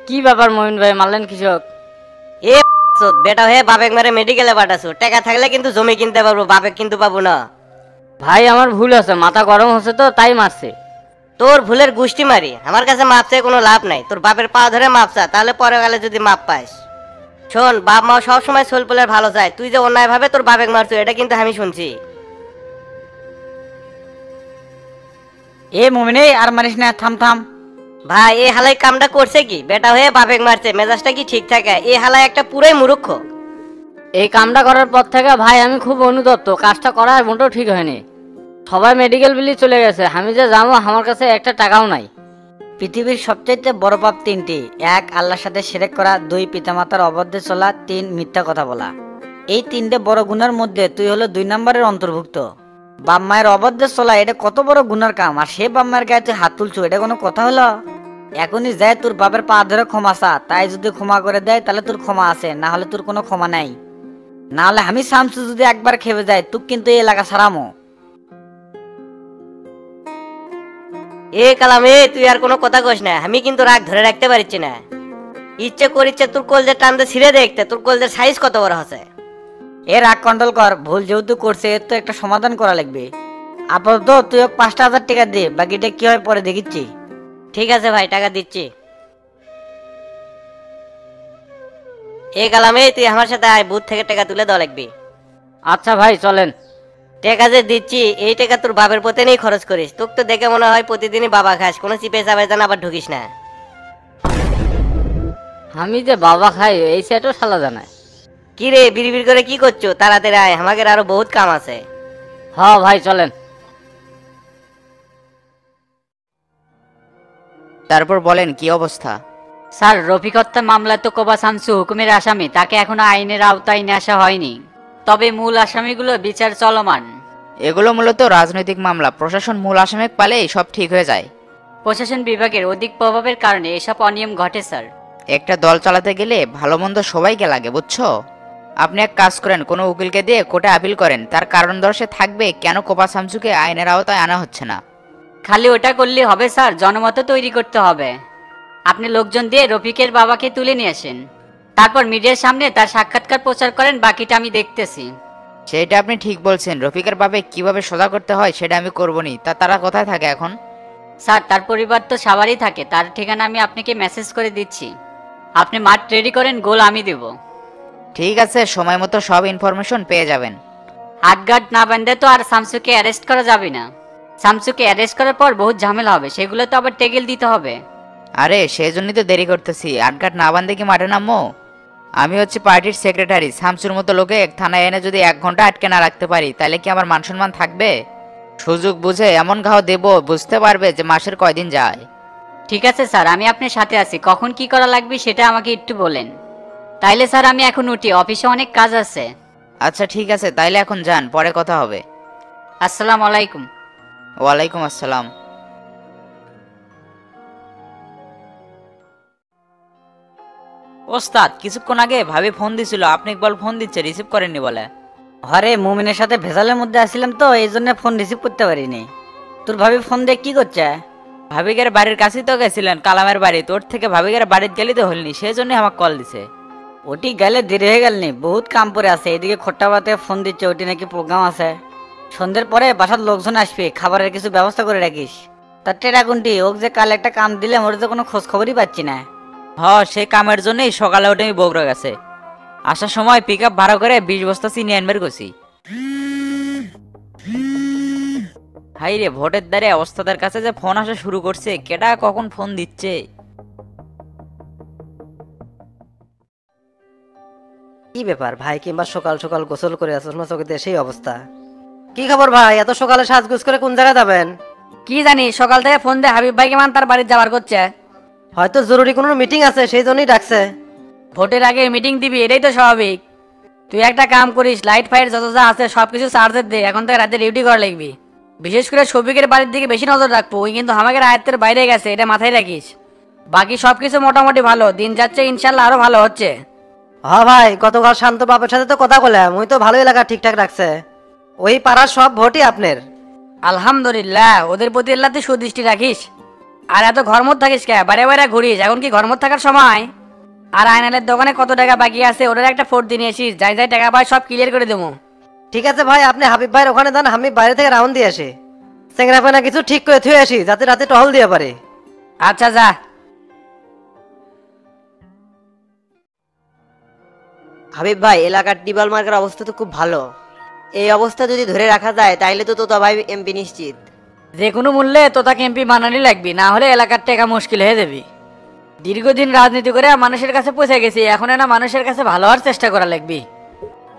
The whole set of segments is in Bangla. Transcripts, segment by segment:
কি ব্যাপার মমিন ভাই, মারলেন কৃষক? এ বেটা হয়ে বাপেক মারে মেডিকেলে পাঠাছো, টাকা থাকলে কিন্তু জমি কিনতে পারবো, বাপেক কিন্তু পাবো না। ভাই আমার ভুল আছে, মাথা গরম হচ্ছে তো তাই মারছে। তোর ভুলের গুষ্টি মারি, আমার কাছে মাপ চাই কোনো লাভ নাই। তোর বাপের পা ধরে মাপ চা, তাহলে পরে গেলে যদি মাপ পাস। শোন, বাপ মা সবসময় ছোলপোলের ভালো চায়, তুই যে অন্যায় ভাবে তোর বাপেক মারছো এটা কিন্তু আমি শুনছি। এ মমিন, আর মারিস না, থাম থাম। ভাই এই হালাই কামটা করছে কি? বেটা হয়ে বাপেক মারছে, মেজাজটা কি ঠিক থাকে? এই হালাই একটা পুরাই মূর্খ। এই কামটা করার পর থেকে ভাই আমি খুব অনুতপ্ত, কাজটা করা মোটেও ঠিক হয়নি। সবাই মেডিকেল বিলি চলে গেছে, আমি যে যাবো আমার কাছে একটা টাকাও নাই। পৃথিবীর সবচাইতে বড় পাপ তিনটি: এক, আল্লাহর সাথে শিরক করা; দুই, পিতামাতার অবাধ্যে চলা; তিন, মিথ্যা কথা বলা। এই তিনটে বড় গুনার মধ্যে তুই হলো 2 নম্বরের অন্তর্ভুক্ত। বাপ মায়ের অবাধ্যে চলা এটা কত বড় গুনার কাম, আর সে বাপ মায়ের গায়ে তুই হাত তুলছো, এটা কোনো কথা হলো? এখনই যায় তোর বাপের পা ধরে ক্ষমা চা, তাই যদি ক্ষমা করে দেয় তাহলে তোর ক্ষমা আছে, না হলে তোর কোনো ক্ষমা নাই। না হলে আমি শামসু যদি একবার খেপে যায় তুই কিন্তু এই এলাকা ছাড়ামো। এ কালাম, তুই আর কোনো কথা কইস না, আমি কিন্তু রাগ ধরে রাখতে পারছি না। ইচ্ছে করিচ্ছে তোর কলজের টানতে ছিঁড়ে দেখতে, তোর কলজের সাইজ কত বড় আছে। এ রাগ কন্ট্রোল কর, ভুল যেহেতু করছে এর তো একটা সমাধান করা লাগবে। আপাতত তুই 5,000 টাকা দে, বাকিটা কি হয় পরে দেখিচ্ছি। ঠিক আছে ভাই, টাকা দিচ্ছি। এ কালাম, তুই আমার সাথে আয়, বুথ থেকে টাকা তুলে দেওয়া লাগবে। আচ্ছা ভাই চলেন। টাকা যে দিচ্ছি এই টাকা তোর বাপের পথে নেই খরচ করিস। তোকে তো দেখে মনে হয় প্রতিদিনই বাবা খাস, কোনো চিপে চাপে যেন আবার ঢুকিস না। আমি যে বাবা খাই এই সেটও শালা জানায়। কি রে বিড়বিড় করে কি করছো? তাড়াতাড়ি আয়, আমাদের আরো বহুত কাম আছে। হ ভাই চলেন। তারপর বলেন কি অবস্থা? স্যার, রফিক হত্যা মামলায় তো কোবা শামসু হুকুমের আসামি, তাকে এখনো আইনের আওতায় নিয়ে আসা হয়নি। তবে মূল আসামিগুলো বিচার চলমান। এগুলো মূলত রাজনৈতিক মামলা, প্রশাসন মূল আসামি পালেই সব ঠিক হয়ে যায়। প্রশাসন বিভাগের অধিক প্রভাবের কারণে এসব অনিয়ম ঘটে স্যার। একটা দল চালাতে গেলে ভালো মন্দ সবাইকে লাগে, বুঝছো? আপনি এক কাজ করেন, কোনো উকিলকে দিয়ে কোর্টে আপিল করেন, তার কারণ দর্শে থাকবে কেন কোপা শামসুকে আইনের আওতায় আনা হচ্ছে না। খালি ওটা করলে হবে স্যার, জনমত তৈরি করতে হবে। আপনি লোকজন দিয়ে রফিকের বাবাকে তুলে নিয়ে আসেন, তারপর মিডিয়ার সামনে তার সাক্ষাৎকার প্রচার করেন, বাকিটা আমি দেখতেছি। সেটা আপনি ঠিক বলছেন, রফিকের বাপে কিভাবে সোজা করতে হয় সেটা আমি করবনি। তারা কোথায় থাকে এখন? স্যার, তার পরিবার তো সাভারেই থাকে, তার ঠিকানা আমি আপনাকে মেসেজ করে দিচ্ছি। আপনি মাঠ রেডি করেন, গোল আমি দেব। ঠিক আছে, সময় মতো সব ইনফরমেশন পেয়ে যাবেন। হাতগার্ড না বাঁধে তো আর শামসুকে অ্যারেস্ট করা যাবে না। শামসুকে অ্যারেস্ট করার পর বহুত ঝামেলা হবে, সেগুলো তো আবার টেকেল দিতে হবে। আরে সেই জন্যই তো দেরি করতেছি, আটঘাট না বান্ধে কি মাঠে নামবো? আমি হচ্ছে পার্টির সেক্রেটারি, শামসুর মতো লোকে থানায় এনে যদি 1 ঘন্টা আটকে না রাখতে পারি তাহলে কি আমার মান সম্মান থাকবে? সুযোগ বুঝে এমন ঘাও দেব, বুঝতে পারবে যে মাসের কয়দিন যায়। ঠিক আছে স্যার, আমি আপনার সাথে আছি, কখন কি করা লাগবে সেটা আমাকে একটু বলেন। তাইলে স্যার আমি এখন উঠি, অফিসে অনেক কাজ আছে। আচ্ছা ঠিক আছে, তাইলে এখন যান, পরে কথা হবে। আসসালামু আলাইকুম। ওয়ালাইকুম আসসালাম। ওস্তাদ, কিছুক্ষণ আগে ভাবি ফোন দিছিল, আপনি একবার ফোন দিচ্ছে, রিসিভ করেননি বলে। হরে, মুমিনের সাথে ভেজালের মধ্যে আসছিলাম তো এই জন্য ফোন রিসিভ করতে পারিনি। তোর ভাবি ফোন দিয়ে কি করছে? ভাবিকের বাড়ির কাছেই তো গেছিলেন, কালামের বাড়ি, তোর থেকে ভাবিকের বাড়িতে গেলি তো হলনি, সেই জন্যই আমাকে কল দিছে। ওটি গেলে দেরি হয়ে গেলনি, বহুত কাম পরে আছে। এদিকে খোট্টাবাতে ফোন দিচ্ছে, ওটি নাকি প্রোগ্রাম আছে। সন্ধ্যের পরে বাসার লোকজন আসবে, খাবারের কিছু ব্যবস্থা করে রাখিস। তার টেরা কোনটি? ওক যে কাল একটা কাম দিলে ওর তো কোনো খোঁজ খবরই পাচ্ছি না। সেই কামের জন্যই সকালে উঠে আমি বগুড়া গেছে। আসার সময় পিক আপ ভাড়া করে 20 বস্তা চিনি আনবার গেছি। হাই রে, ভোটের দ্বারে ওস্তাদের কাছে যে ফোন আসা শুরু করছে, কেডা কখন ফোন দিচ্ছে। কি ব্যাপার ভাই, কিংবা সকাল সকাল গোসল করে আসছ না চোখে সেই অবস্থা? কি খবর ভাই, এত সকালে সাজগোজ করে কোন জায়গায় যাবেন? কি জানি, সকাল থেকে ফোন দিয়ে হাবিব ভাইকে মান তার বাড়ির যাওয়ার করছে। হয়তো জরুরি কোনো মিটিং আছে, সেই জন্যই ডাকছে। ভোটের আগে মিটিং দিবি, এটাই তো স্বাভাবিক। তুই একটা কাম করিস, লাইট ফাইট যত যা আছে সবকিছু চার্জের দে, এখন থেকে রাতে ডিউটি করা লাগবি। বিশেষ করে শফিকের বাড়ির দিকে বেশি নজর রাখবো, ওই কিন্তু আমাদের আয়ত্তের বাইরে গেছে, এটা মাথায় রাখিস। বাকি সবকিছু মোটামুটি ভালো, দিন যাচ্ছে ইনশাল্লাহ আরো ভালো হচ্ছে। হ্যাঁ ভাই, গতকাল শান্ত বাপের সাথে তো কথা বললাম, ওই তো ভালো এলাকা ঠিকঠাক রাখছে। ওই পাড়ার সব ভোটই আপনার। আলহামদুলিল্লাহ, ওদের প্রতি আল্লাহ তুই সুদৃষ্টি রাখিস। আর এত ঘরমত থাকিস কে, বারে বারে ঘুরিস, এখন কি ঘরমত থাকার সময়? আর আয়নালের দোকানে কত টাকা বাকি আছে ওটার একটা ফোর্ট দিয়ে নিয়েছিস, যাই যাই টাকা পাই সব ক্লিয়ার করে দেবো। ঠিক আছে ভাই, আপনি হাবিব ভাইয়ের ওখানে যান, আমি বাইরে থেকে রাউন্ড দিয়ে আসি। চেংরা ফেনা কিছু ঠিক করে থুয়ে আসি যাতে রাতে টহল দিয়ে পারে। আচ্ছা যা। হাবিব ভাই, এলাকার টিবল মার্কের অবস্থা তো খুব ভালো। এই অবস্থা যদি ধরে রাখা যায় তাইলে তো তোতা ভাই এমপি নিশ্চিত। যে কোনো মূল্যে তো তাকে এমপি বানানি লাগবি, না হলে এলাকার টাকা মুশকিল হয়ে যাবি। দীর্ঘদিন রাজনীতি করে মানুষের কাছে পৌঁছে গেছি, এখন না মানুষের কাছে ভালো হওয়ার চেষ্টা করা লাগবি।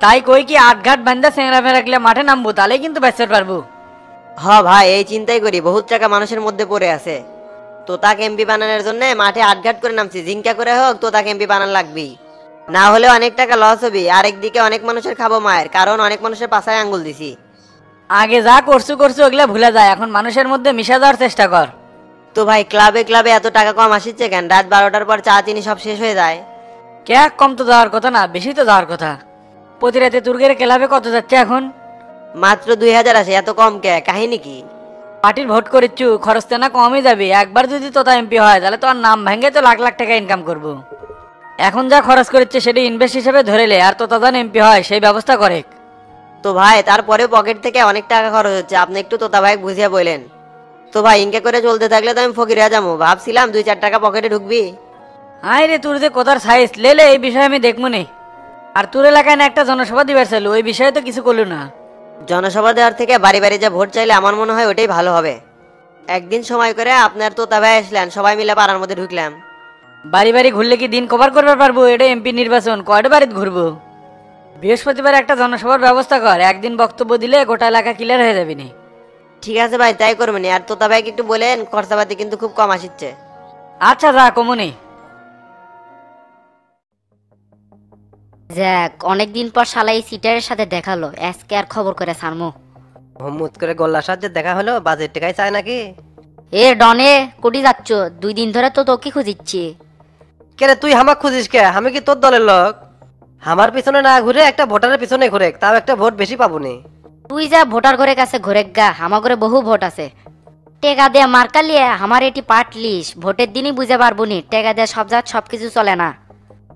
তাই কই কি আটঘাট বান্ধা চেংরা ফেরা রাখলে মাঠে নামবো, তাহলে কিন্তু বেঁচতে পারবো। হ ভাই, এই চিন্তাই করি, বহুত টাকা মানুষের মধ্যে পড়ে আছে। তো তাকে এমপি বানানোর জন্য মাঠে আটঘাট করে নামছি, জিঙ্কা করে হোক তো তাকে এমপি বানান লাগবি, না হলে অনেক টাকা লস হবে। আরেকদিকে অনেক মানুষের খাবো মায়ের, কারণ অনেক মানুষের পাশায় আঙ্গুল দিছি। আগে যা করছু ওগুলা ভুলে যায়, এখন মানুষের মধ্যে মিশা যাওয়ার চেষ্টা কর। তো ভাই, ক্লাবে ক্লাবে এত টাকা কম আসছে কেন? রাত 12টার পর চা চিনি সব শেষ হয়ে যায়। কে কম তো যাওয়ার কথা না, বেশি তো যাওয়ার কথা। প্রতি রাতে তুর্গের ক্লাবে কত যাচ্ছে এখন? মাত্র 2000 আসে, এত কম কে? কাহিনী কি? পার্টির ভোট করেছু, খরচ তো না কমই যাবে। একবার যদি তোতা এমপি হয় তাহলে তো আর নাম ভেঙে তো লাখ লাখ টাকা ইনকাম করব। এখন যা খরচ করেছে সেটা ইনভেস্ট হিসেবে ধরে লে, আর তোতা যেন এমপি হয় সেই ব্যবস্থা করে। তো ভাই, তারপরে পকেট থেকে অনেক টাকা খরচ হচ্ছে, আপনি একটু তোতা ভাই বুঝিয়ে বললেন। তো ভাই, ইনকে করে চলতে থাকলে তো আমি ফকির হয়ে যাবো। ভাবছিলাম 2-4 টাকা পকেটে ঢুকবি। আয় রে, তোর যে কোথার সাইজ লেলে এই বিষয়ে আমি দেখবো নি। আর তোর এলাকায় না একটা জনসভা দিবার চাইলো, ওই বিষয়ে তো কিছু করলো না। জনসভা দেওয়ার থেকে বাড়ি বাড়ি যা ভোট চাইলে আমার মনে হয় ওটাই ভালো হবে। একদিন সময় করে আপনার তোতা ভাই আসলেন, সবাই মিলে পাড়ার মধ্যে ঢুকলাম। বাড়ি বাড়ি ঘুরলে কি দিন কভার করতে পারবো? এটা এমপি নির্বাচন, কয়টা বাড়িতে ঘুরবো? বৃহস্পতিবার একটা জনসভার ব্যবস্থা কর, একদিন বক্তব্য দিলে গোটা এলাকা ক্লিয়ার হয়ে যাবে নি। ঠিক আছে ভাই, তাই করবেন। আর তোতা ভাইকে একটু বলেন খরচাপাতি কিন্তু খুব কম আসছে। আচ্ছা যা কমুনি। যাক, অনেকদিন পর শালা এই সিটারের সাথে দেখালো, আজকে আর খবর করে সারমো। হুম্মুত করে গোল্লার সাথে দেখা হলো, বাজেট টাকাই চায় নাকি? এ ডনে, কোটি যাচ্ছ? 2 দিন ধরে তো তোকে খুঁজিচ্ছি। কে রে, তুই হামাক খুঁজিস কে? আমি কি তোর দলের লোক? আমার পিছনে না ঘুরে একটা ভোটারের পিছনে ঘুরে, তাও একটা ভোট বেশি পাবনি। তুই যা ভোটার ঘরে কাছে ঘুরে গা, আমার ঘরে বহু ভোট আছে। টেকা দিয়ে মার্কা লিয়ে আমার এটি পাটলিস, ভোটের দিনই বুঝে পারবো নি টেকা দিয়ে সব জায়গা সবকিছু চলে না।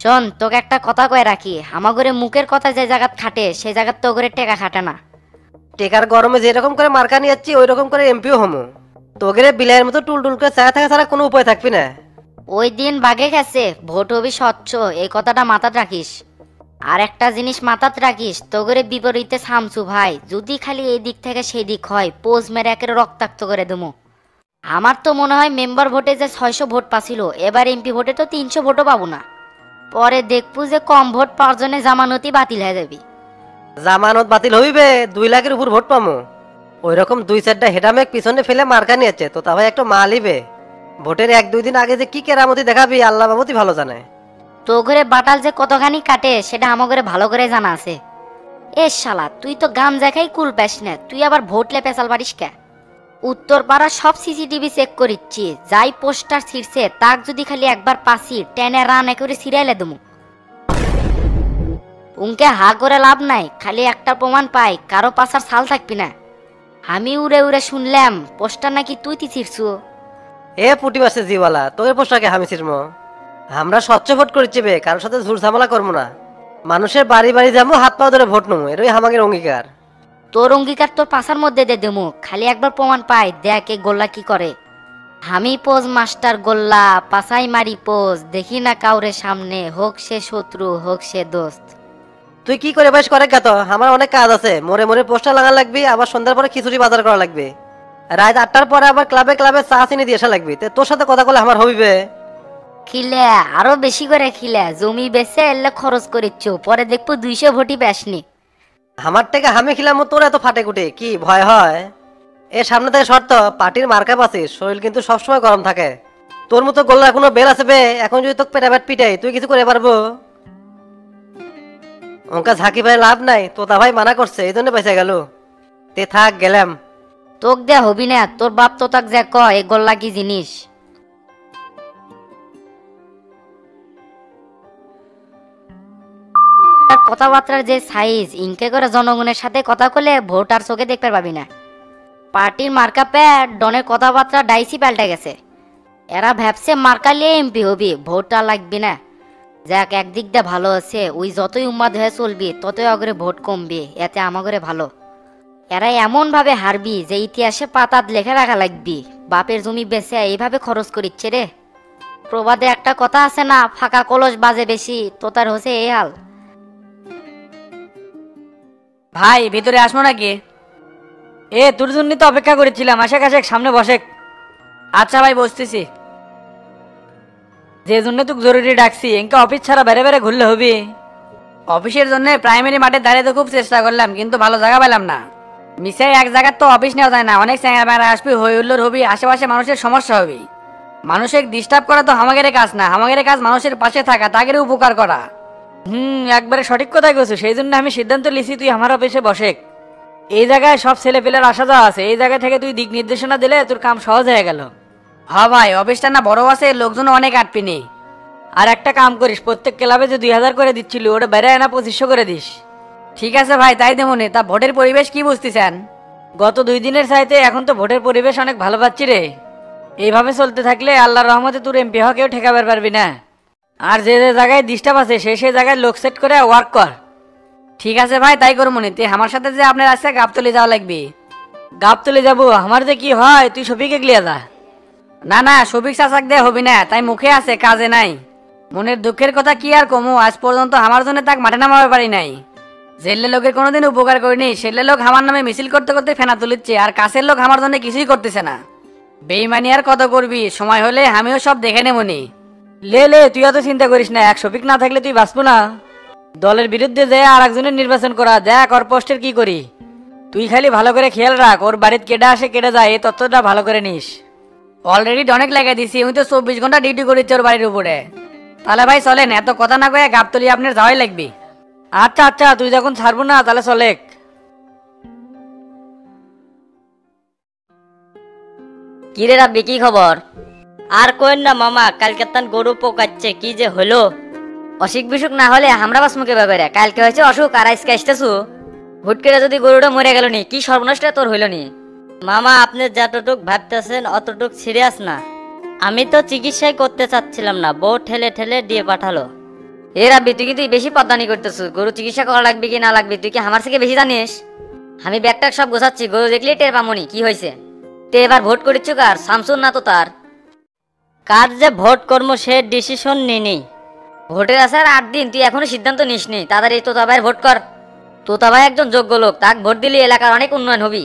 শোন, তোকে একটা কথা কয়ে রাখি, আমার ঘরে মুখের কথা যে জায়গাত খাটে সেই জায়গাত তো ঘরে টেকা খাটে না। টেকার গরমে যেরকম করে মার্কা নিয়ে যাচ্ছি ওই রকম করে এমপিও হমু। তোকে বিলাইয়ের মতো টুল টুল করে চায়া থাকা ছাড়া কোনো উপায় থাকবি না। ওই দিন বাগে গেছে, ভোট হবি স্বচ্ছ, এই কথাটা মাথাত রাখিস। আর একটা জিনিস মাথাত রাখিস, তোগরে বিপরীতে সামসু ভাই যদি খালি এই দিক থেকে সেই দিক হয়, পোজ মেরে একের রক্তাক্ত করে দেবো। আমার তো মনে হয় মেম্বার ভোটে যে 600 ভোট পাছিল, এবার এমপি ভোটে তো 300 ভোটও পাবো না। পরে দেখবো যে কম ভোট পাওয়ার জন্য জামানতি বাতিল হয়ে যাবি। জামানত বাতিল হইবে, 2 লাখের উপর ভোট পামু। ওই রকম 2-4টা হেডামেক পিছনে ফেলে মার্কা নিয়েছে, তো তা ভাই একটা মা লিবে। ভোটের 1-2 দিন আগে যে কি কেরামতি দেখাবি আল্লাহ বাবুতি ভালো জানে। তো ঘরে বাটাল যে কতখানি কাটে সেটা আমার ঘরে ভালো করে জানা আছে। এ শালা, তুই তো গাম দেখাই কুল পাস না, তুই আবার ভোটলে পেশাল পারিস কে? উত্তর পাড়া সব সিসিটিভি চেক করিচ্ছি, যাই পোস্টার ছিঁড়ছে তাক যদি খালি একবার পাসি টেনে রান করে সিরিয়ালে দেবো। উনকে হা করে লাভ নাই, খালি একটা প্রমাণ পাই কারো পাশার সাল থাকবি না। আমি উড়ে উড়ে শুনলাম পোস্টার নাকি তুই ছিঁড়ছু। এ পুটি বাসে জিওয়ালা, তোদের পোস্টাকে আমি ছিড়মো? আমরা স্বচ্ছ ভোট করেছি বে, কারোর সাথে ঝুর ঝামেলা করবো না। মানুষের বাড়ি বাড়ি যাবো, হাত পা ধরে ভোট নেবো, এটাই আমাদের অঙ্গীকার। তোর অঙ্গীকার তোর পাশার মধ্যে দে দেবো, খালি একবার প্রমাণ পাই দেখ এ গোল্লা কি করে। আমি পোজ মাস্টার গোল্লা, পাশাই মারি পোজ, দেখি না কাউরে সামনে, হোক সে শত্রু হোক সে দোস্ত। তুই কি করে বেশ করে গেত? আমার অনেক কাজ আছে, মরে মরে পোস্টার লাগা লাগবে, আবার সন্ধ্যার পরে খিচুড়ি বাজার করা লাগবে, রাত 8টার পরে আবার ক্লাবে ক্লাবে চা চিনি দিয়ে আসা লাগবে। তোর সাথে কথা বলে আমার হইবে? খিলে আরো বেশি করে খিলে, জমি বেচে এলে খরচ করিচ্ছ, পরে দেখবো 200 ভোটই বেসনি। আমার থেকে আমি খিলাম, তোর এত ফাটে কুটে কি ভয় হয়? এ সামনে থেকে শর্ত, পার্টির মার্কা পাচ্ছিস, শরীর কিন্তু সবসময় গরম থাকে। তোর মতো গোল্লা কোনো বেল আছে বে? এখন যদি তোকে পেটাবেট পিটাই তুই কিছু করে পারবো? ওঙ্কা ঝাঁকি ভাই লাভ নাই, তোতা ভাই মানা করছে এই জন্য বেঁচে গেল। তে থাক, গেলাম। তোক দে হবি না, তোর বাপ তো তাক যে কয় এ গোল্লা কি জিনিস। কথাবার্তার যে সাইজ, ইনকে করে জনগণের সাথে কথা কলে ভোট আর চোখে দেখতে পাবি না। পার্টির মার্কা প্যাড ডনের কথাবার্তা ডাইসি পাল্টে গেছে। এরা ভাবছে মার্কালে এমপি হবি, ভোটটা লাগবে না। যাক, একদিক দিয়ে ভালো আছে, ওই যতই উম্মাদ হয়ে চলবি ততই অগরে ভোট কমবে, এতে আমাগরে ভালো। এরা এমন ভাবে হারবি যে ইতিহাসে পাতাত লেখা রাখা লাগবি, বাপের জমি বেচে এইভাবে খরচ করিচ্ছে রে। প্রবাদে একটা কথা আছে না, ফাঁকা কলস বাজে বেশি, তো তার হচ্ছে এই হাল। ভাই ভিতরে আসবো নাকি? তোর জন্য তো অপেক্ষা করেছিলাম, আশেক আশেক সামনে বসে। আচ্ছা ভাই, বসতেছি। যে জন্য তোকে জরুরি ডাকছি, এনকে অফিস ছাড়া বেড়ে বেড়ে ঘুরলে হবে। অফিসের জন্য প্রাইমারি মাঠে দাঁড়িয়ে তো খুব চেষ্টা করলাম, কিন্তু ভালো জায়গা পেলাম না। মিশাই এক জায়গার তো অফিস নেওয়া যায় না, অনেক চ্যাংড়া আসবি, হই হুল্লোড় হবি, আশেপাশে মানুষের সমস্যা হবে। মানুষের ডিস্টার্ব করা তো আমাদের কাজ না, আমাদের কাজ মানুষের পাশে থাকা, তাদের উপকার করা। একবারে সঠিক কথাই কইছো, সেই জন্য আমি সিদ্ধান্ত লিছি তুই আমার অফিসে বসে। এই জায়গায় সব ছেলে পেলের আসা যাওয়া আছে, এই জায়গা থেকে তুই দিক নির্দেশনা দিলে তোর কাম সহজ হয়ে গেল। হ্যাঁ ভাই, অফিসটা না বড় আছে, লোকজন অনেক আটপিনি। আর একটা কাম করিস, প্রত্যেক ক্লাবে যে 2000 করে দিচ্ছিল, ওটা বেড়ে না 2500 করে দিস। ঠিক আছে ভাই, তাই দেমনে। তা ভোটের পরিবেশ কি বুঝতেছেন? গত 2 দিনের চাইতে এখন তো ভোটের পরিবেশ অনেক ভালো পাচ্ছি রে। এইভাবে চলতে থাকলে আল্লাহর রহমতে তোর এমপি হওয়া কেউ ঠেকাবার পারবি না। আর যে যে জায়গায় ডিস্টার্ব আছে সেই জায়গায় লোক সেট করে ওয়ার্ক কর। ঠিক আছে ভাই, তাই করবো নিতে। আমার সাথে যে আপনার আজকে গাবতলি যাওয়া লাগবে। গাবতলি যাবো? আমার যে কি হয়, তুই সফিকে গলিয়া যা। না না, সবিক চাচাক দিয়ে হবি না, তাই মুখে আছে, কাজে নাই। মনের দুঃখের কথা কি আর কমু, আজ পর্যন্ত আমার জন্য তাক মাঠে নামাবে পারি নাই। জেলে লোকের কোনোদিন উপকার করিনি, সেলে লোক আমার নামে মিছিল করতে করতে ফেনা তুলিচ্ছে, আর কাছের লোক আমার জন্য কিছুই করতেছে না। বেইমানি আর কত করবি, সময় হলে আমিও সব দেখে নেবনি। লে তুই অত চিন্তা করিস না, এক শফিক না থাকলে তুই বাঁচবো না। দলের বিরুদ্ধে যায় আর একজনের নির্বাচন করা, দেখ ওর পোস্টের কি করি। তুই খালি ভালো করে খেয়াল রাখ, ওর বাড়িতে কেডা আসে কেডা যায়, এই তথ্যটা ভালো করে নিস। অলরেডি অনেক লাগিয়ে দিছি, আমি তো 24 ঘন্টা ডিউটি করেছি ওর বাড়ির উপরে। তাহলে ভাই চলেন, এত কথা না কয়ে গাবতলি আপনার যাওয়াই লাগবে। আচ্ছা আচ্ছা, তুই যখন ছাড়বো না তাহলে চলে। কিরে রাব্বি, কি খবর? আর কইন না মামা, কালকে তান গরু পোকাচ্ছে, কি যে হলো। অসুখ বিসুখ না হলে আমরা বাস মুখে ব্যাপারে, কালকে হয়েছে অসুখ আর আজকে আসতেছু। হুট করে যদি গরুটা মরে গেল নি, কি সর্বনষ্ট তোর হইল নি? মামা, আপনি যতটুক ভাবতেছেন অতটুক সিরিয়াস না। আমি তো চিকিৎসাই করতে চাচ্ছিলাম না, বউ ঠেলে ঠেলে দিয়ে পাঠালো। এ রাব্বি, তুই কিন্তু বেশি পদ্মানি করতেছু। গরু চিকিৎসা করা লাগবে কি না লাগবে তুই কি আমার থেকে বেশি জানিস? আমি ব্যাগটা সব গোছাচ্ছি, গরু দেখলেই টের পামনি কি হয়েছে। তে এবার ভোট করিচ্ছু কার, শামসুর না তো তার? কার যে ভোট কর্ম সে ডিসিশন নিনি। ভোটের আছে আর 8 দিন, তুই এখনো সিদ্ধান্ত নিসনি। তাড়াতাড়ি তোতা ভাইয়ের ভোট কর। তোতা ভাই একজন যোগ্য লোক, তাক ভোট দিলে এলাকার অনেক উন্নয়ন হবি।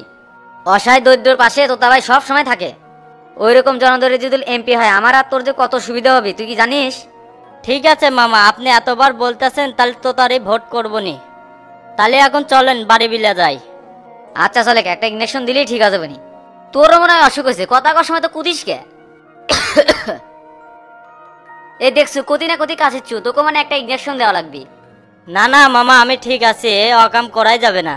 অসহায় দরিদ্রর পাশে তোতা ভাই সব সময় থাকে। ওই রকম জনদরে যদি এমপি হয়, আমার আর তোর যে কত সুবিধা হবে তুই কি জানিস? ঠিক আছে মামা, আপনি এতবার বলতেছেন, তাহলে তো তারই ভোট করবো নি। তাহলে এখন চলেন বাড়ি বিলা যাই। আচ্ছা চলে, একটা ইঞ্জেকশন দিলেই ঠিক আছে বনি। তোরও মনে হয় অসুখ হয়েছে, কথা কর সময় তো কুদিস কে? এই দেখছু কতি না কতি কাছেচ্ছু, তোকে মানে একটা ইঞ্জেকশন দেওয়া লাগবে। না না মামা, আমি ঠিক আছে, অকাম করাই যাবে না।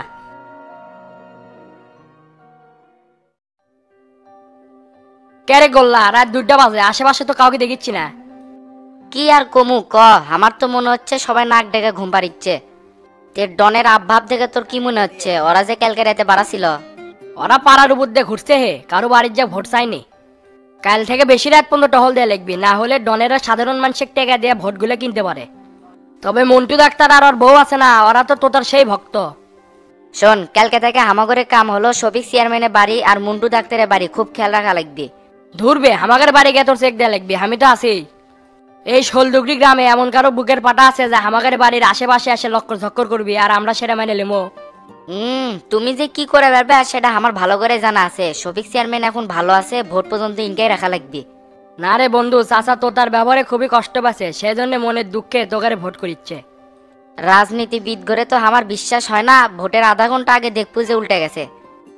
ক্যারে গোল্লা, রাত 2টা বাজে, আশেপাশে তো কাউকে দেখিচ্ছি না। কি আর কমু ক, আমার তো মনে হচ্ছে সবাই নাক ডেকে ঘুম পাড়িচ্ছে। তোর ডনের আবভাব দেখে তোর কি মনে হচ্ছে, ওরা যে কালকে রাতে বাড়াছিল? ওরা পাড়ার উপর দিয়ে ঘুরছে হে, কারো বাড়ির যা ভোট চাইনি। কাল থেকে বেশি রাত পর্যন্ত টহল দেওয়া লাগবে, না হলে ডনেরা সাধারণ মানুষের টেকা দিয়ে ভোটগুলো কিনতে পারে। তবে মন্টু ডাক্তার আর ওর বউ আছে না, ওরা তো তোতার সেই ভক্ত। শোন, কালকে থেকে হামাগরে কাম হলো শফিক চেয়ারম্যানের বাড়ি আর মন্টু ডাক্তারের বাড়ি খুব খেয়াল রাখা লাগবে। ধরবে আমাদের বাড়ি গিয়ে তোর চেক দেওয়া লাগবে, আমি তো আছি। এই শোলডুগরি গ্রামে এমন কারো বুকের পাটা আছে যে আমাদের বাড়ির আশেপাশে এসে লক্কর ঝক্কর করবি, আর আমরা সেটা মেনে নেবো। তুমি যে কি করে পারবে সেটা আমার ভালো করে জানা আছে। শফিক চেয়ারম্যান এখন ভালো আছে, ভোট পর্যন্ত ইনকাই রাখা লাগবে। না রে বন্ধু, চাচা তো তার ব্যবহারে খুবই কষ্ট পাচ্ছে, সেজন্য মনের দুঃখে তোকারে ভোট করিচ্ছে। রাজনীতিবিদ করে তো আমার বিশ্বাস হয় না, ভোটের আধা ঘন্টা আগে দেখবো যে উল্টে গেছে।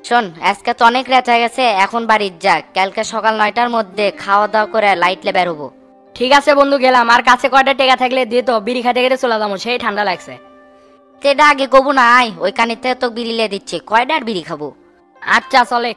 শোন, আজকে তো অনেক রাত হয়ে গেছে, এখন বাড়ির যা, কালকে সকাল 9টার মধ্যে খাওয়া দাওয়া করে লাইটলে বের হবো। ঠিক আছে বন্ধু, গেলাম। আর কাছে কয়টা টেকা থাকলে দিয়ে তো, বিড়ি খাইতে গেলে চলে যাবো, সেই ঠান্ডা লাগছে। সেটা আগে কবু না, আয় ওই কানিতে তো বিড়ি লিয়ে দিচ্ছে, কয়টার বিড়ি খাবো? আচ্ছা চলে।